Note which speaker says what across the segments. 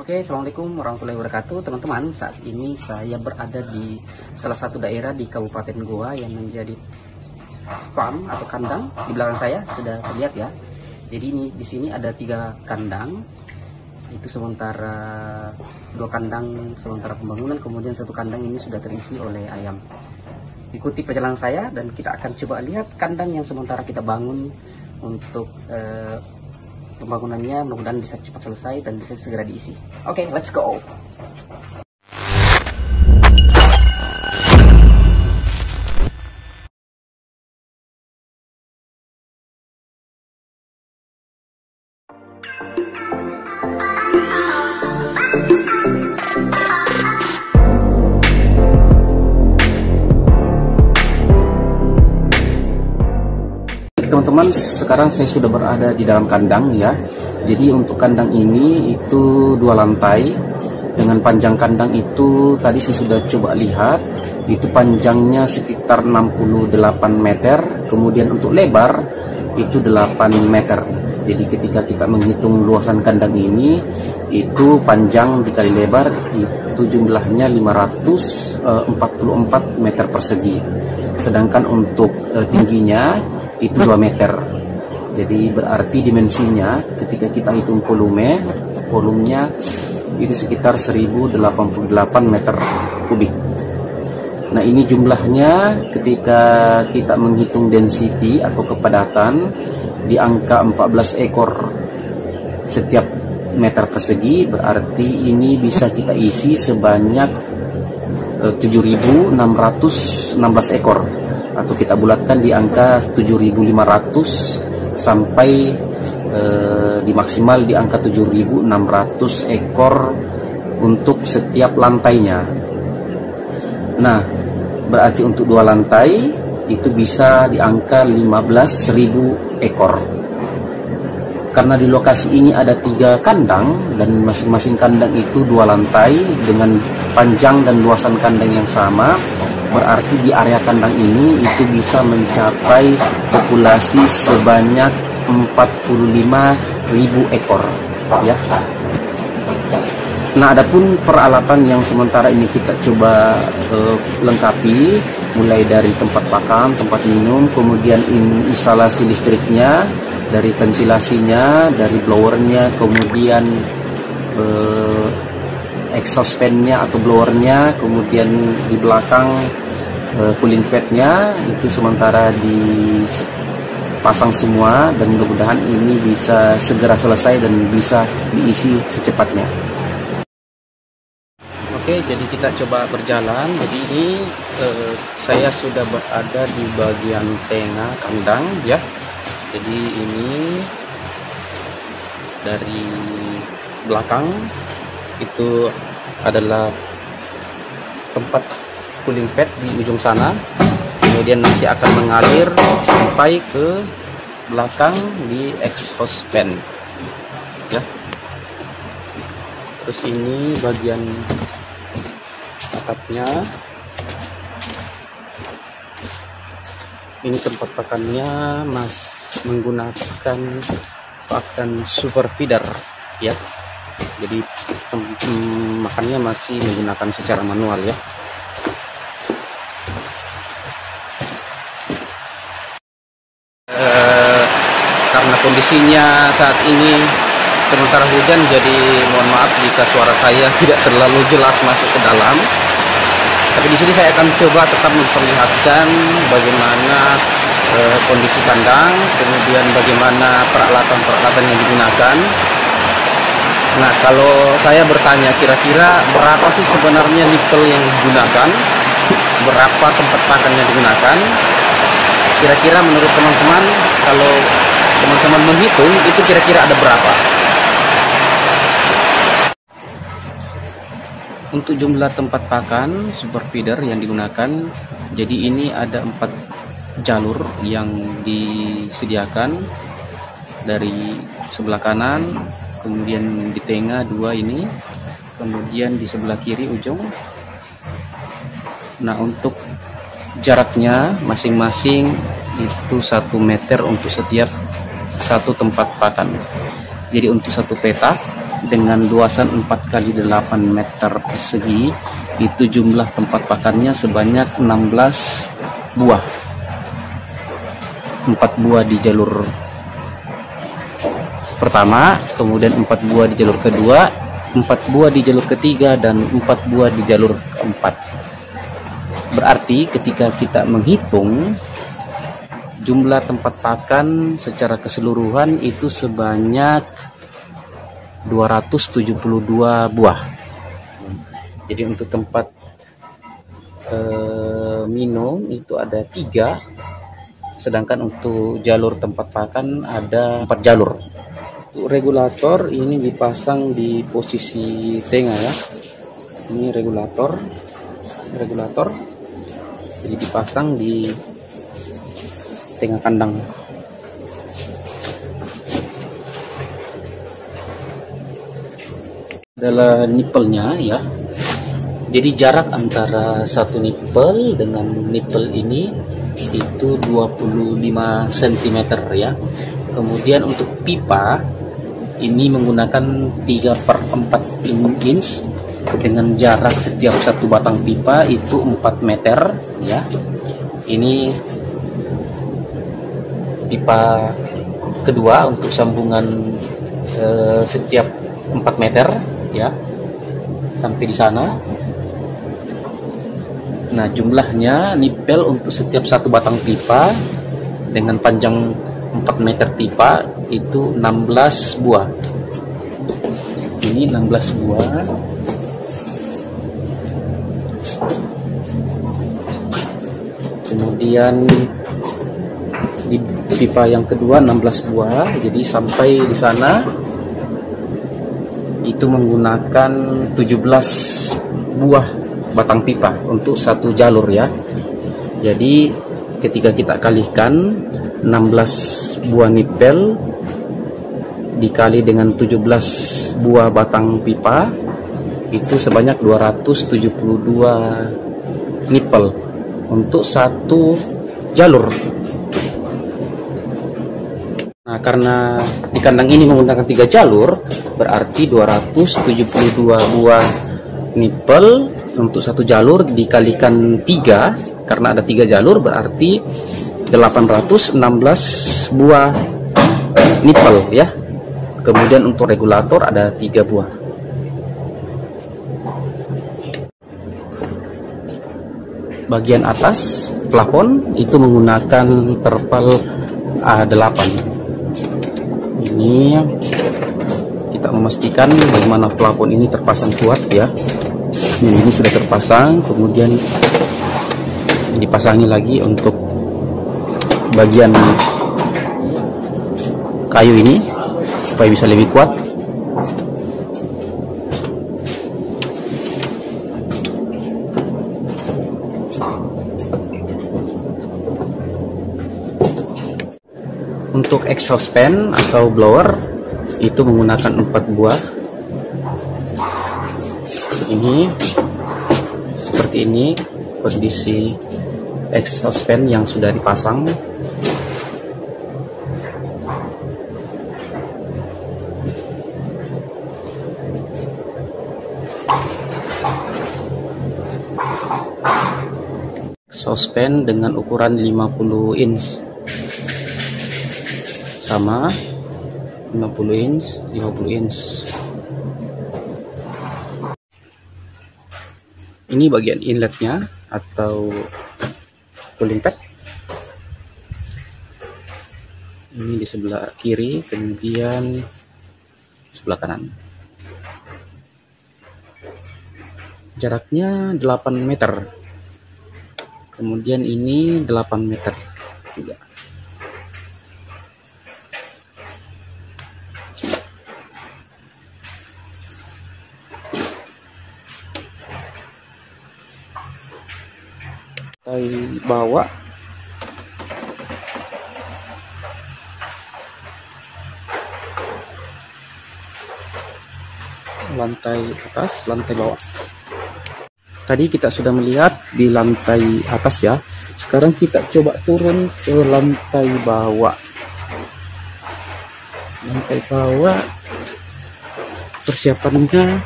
Speaker 1: Oke, Assalamualaikum warahmatullahi wabarakatuh teman-teman. Saat ini saya berada di salah satu daerah di Kabupaten Goa yang menjadi farm atau kandang. Di belakang saya sudah terlihat ya. Jadi ini di sini ada 3 kandang. Itu sementara 2 kandang sementara pembangunan, kemudian 1 kandang ini sudah terisi oleh ayam. Ikuti perjalanan saya dan kita akan coba lihat kandang yang sementara kita bangun untuk pembangunannya, mudah-mudahan bisa cepat selesai dan bisa segera diisi. Oke, let's go. Teman-teman, sekarang saya sudah berada di dalam kandang ya. Jadi untuk kandang ini itu 2 lantai. Dengan panjang kandang itu tadi saya sudah coba lihat, itu panjangnya sekitar 68 meter. Kemudian untuk lebar itu 8 meter. Jadi ketika kita menghitung luasan kandang ini, itu panjang dikali lebar itu jumlahnya 544 meter persegi. Sedangkan untuk tingginya itu 2 meter. Jadi berarti dimensinya ketika kita hitung volumenya itu sekitar 1088 meter kubik. Nah, ini jumlahnya ketika kita menghitung density atau kepadatan di angka 14 ekor setiap meter persegi, berarti ini bisa kita isi sebanyak 7.616 ekor, atau kita bulatkan di angka 7.500 sampai di maksimal di angka 7.600 ekor untuk setiap lantainya. Nah, berarti untuk 2 lantai itu bisa di angka 15.000 ekor. Karena di lokasi ini ada 3 kandang dan masing-masing kandang itu 2 lantai dengan panjang dan luasan kandang yang sama, berarti di area kandang ini itu bisa mencapai populasi sebanyak 45.000 ekor ya. Nah, adapun peralatan yang sementara ini kita coba lengkapi, mulai dari tempat pakan, tempat minum, kemudian instalasi listriknya, dari ventilasinya, dari blowernya, kemudian exhaust fan-nya atau blowernya, kemudian di belakang cooling pad-nya itu sementara dipasang semua, dan mudah-mudahan ini bisa segera selesai dan bisa diisi secepatnya. Oke, jadi kita coba berjalan. Jadi ini saya sudah berada di bagian tengah kandang ya. Jadi ini dari belakang itu adalah tempat cooling pad di ujung sana, kemudian nanti akan mengalir sampai ke belakang di exhaust fan ya. Terus ini bagian atapnya, ini tempat pakannya menggunakan pakan super feeder ya. Jadi makannya masih menggunakan secara manual ya. Karena kondisinya saat ini sementara hujan, jadi mohon maaf jika suara saya tidak terlalu jelas masuk ke dalam. Tapi di sini saya akan coba tetap memperlihatkan bagaimana kondisi kandang, kemudian bagaimana peralatan-peralatan yang digunakan. Nah, kalau saya bertanya kira-kira berapa sih sebenarnya nikel yang digunakan, berapa tempat pakan yang digunakan, kira-kira menurut teman-teman, kalau teman-teman menghitung itu kira-kira ada berapa? Untuk jumlah tempat pakan super feeder yang digunakan, jadi ini ada 4 jalur yang disediakan. Dari sebelah kanan, kemudian di tengah 2 ini, kemudian di sebelah kiri ujung. Nah, untuk jaraknya masing-masing itu 1 meter untuk setiap 1 tempat pakan. Jadi untuk 1 petak dengan luasan 4 kali 8 meter persegi. Itu jumlah tempat pakannya sebanyak 16 buah. 4 buah di jalur pertama, kemudian 4 buah di jalur kedua, 4 buah di jalur ketiga, dan 4 buah di jalur keempat. Berarti ketika kita menghitung jumlah tempat pakan secara keseluruhan itu sebanyak 272 buah. Jadi untuk tempat minum itu ada 3, sedangkan untuk jalur tempat pakan ada 4 jalur. Untuk regulator ini dipasang di posisi tengah ya. Ini regulator jadi dipasang di tengah kandang. Adalah nipelnya ya. Jadi jarak antara satu nipel dengan nipel ini itu 25 cm ya. Kemudian untuk pipa ini menggunakan 3/4 inch dengan jarak setiap satu batang pipa itu 4 meter ya. Ini pipa kedua untuk sambungan setiap 4 meter ya sampai di sana. Nah, jumlahnya nipel untuk setiap satu batang pipa dengan panjang 4 meter pipa itu 16 buah. Ini 16 buah. Kemudian di pipa yang kedua 16 buah. Jadi sampai di sana itu menggunakan 17 buah batang pipa untuk satu jalur ya. Jadi ketika kita kalikan 16 buah nipel dikali dengan 17 buah batang pipa itu sebanyak 272 nipel untuk satu jalur. Nah, karena di kandang ini menggunakan 3 jalur, berarti 272 buah nipel untuk satu jalur dikalikan 3, karena ada 3 jalur berarti 816 buah nipel ya. Kemudian untuk regulator ada 3 buah. Bagian atas plafon itu menggunakan terpal A8. Ini kita memastikan bagaimana plafon ini terpasang kuat ya. Ini sudah terpasang, kemudian dipasangi lagi untuk bagian kayu ini supaya bisa lebih kuat. Untuk exhaust fan atau blower itu menggunakan 4 buah. Ini seperti ini kondisi exhaust fan yang sudah dipasang. Exhaust fan dengan ukuran 50 inch. Sama 50 inch. Ini bagian inletnya atau cooling pad. Ini di sebelah kiri, kemudian sebelah kanan. Jaraknya 8 meter. Kemudian ini 8 meter juga. Bawah lantai atas, lantai bawah. Tadi kita sudah melihat di lantai atas ya. Sekarang kita coba turun ke lantai bawah. Lantai bawah persiapannya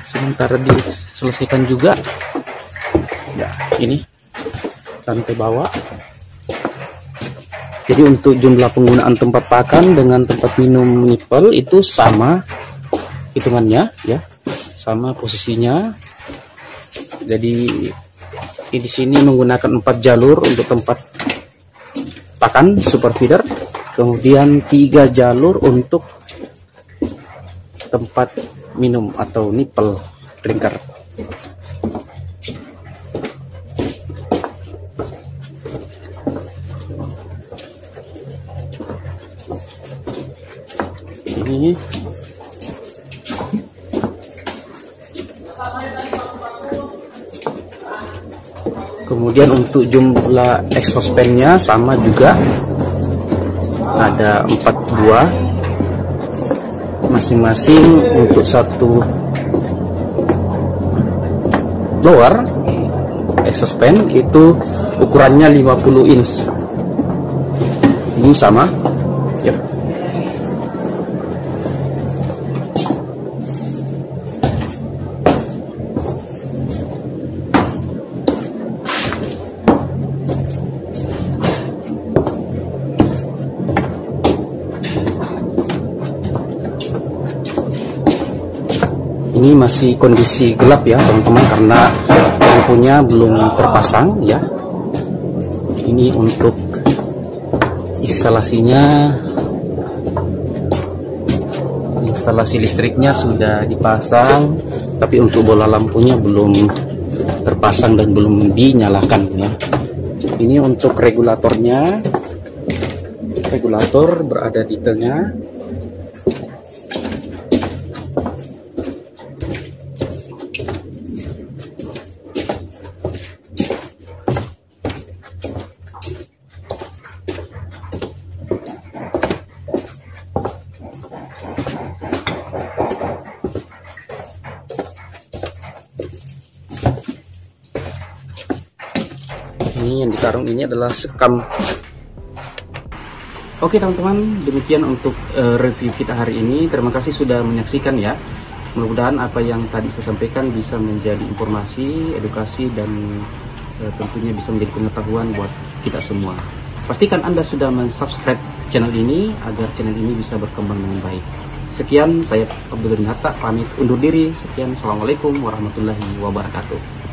Speaker 1: sementara diselesaikan juga ya. Ini lantai bawah. Jadi untuk jumlah penggunaan tempat pakan dengan tempat minum nipple itu sama hitungannya ya, sama posisinya. Jadi di sini menggunakan 4 jalur untuk tempat pakan super feeder, kemudian 3 jalur untuk tempat minum atau nipple drinker. Ini kemudian untuk jumlah exhaust fan-nya sama juga, ada 4 buah masing-masing untuk satu blower exhaust fan. Itu ukurannya 50 inch. Ini sama ya. Ini masih kondisi gelap ya teman-teman, karena lampunya belum terpasang ya. Ini untuk instalasinya, instalasi listriknya sudah dipasang, tapi untuk bola lampunya belum terpasang dan belum dinyalakan ya. Ini untuk regulatornya, regulator berada di tengah. Ini yang dikarung ini adalah sekam. Oke teman-teman, demikian untuk review kita hari ini. Terima kasih sudah menyaksikan ya. Mudah-mudahan apa yang tadi saya sampaikan bisa menjadi informasi, edukasi, dan tentunya bisa menjadi pengetahuan buat kita semua. Pastikan Anda sudah mensubscribe channel ini agar channel ini bisa berkembang dengan baik. Sekian, saya Abdul Hatta pamit undur diri. Sekian, assalamualaikum warahmatullahi wabarakatuh.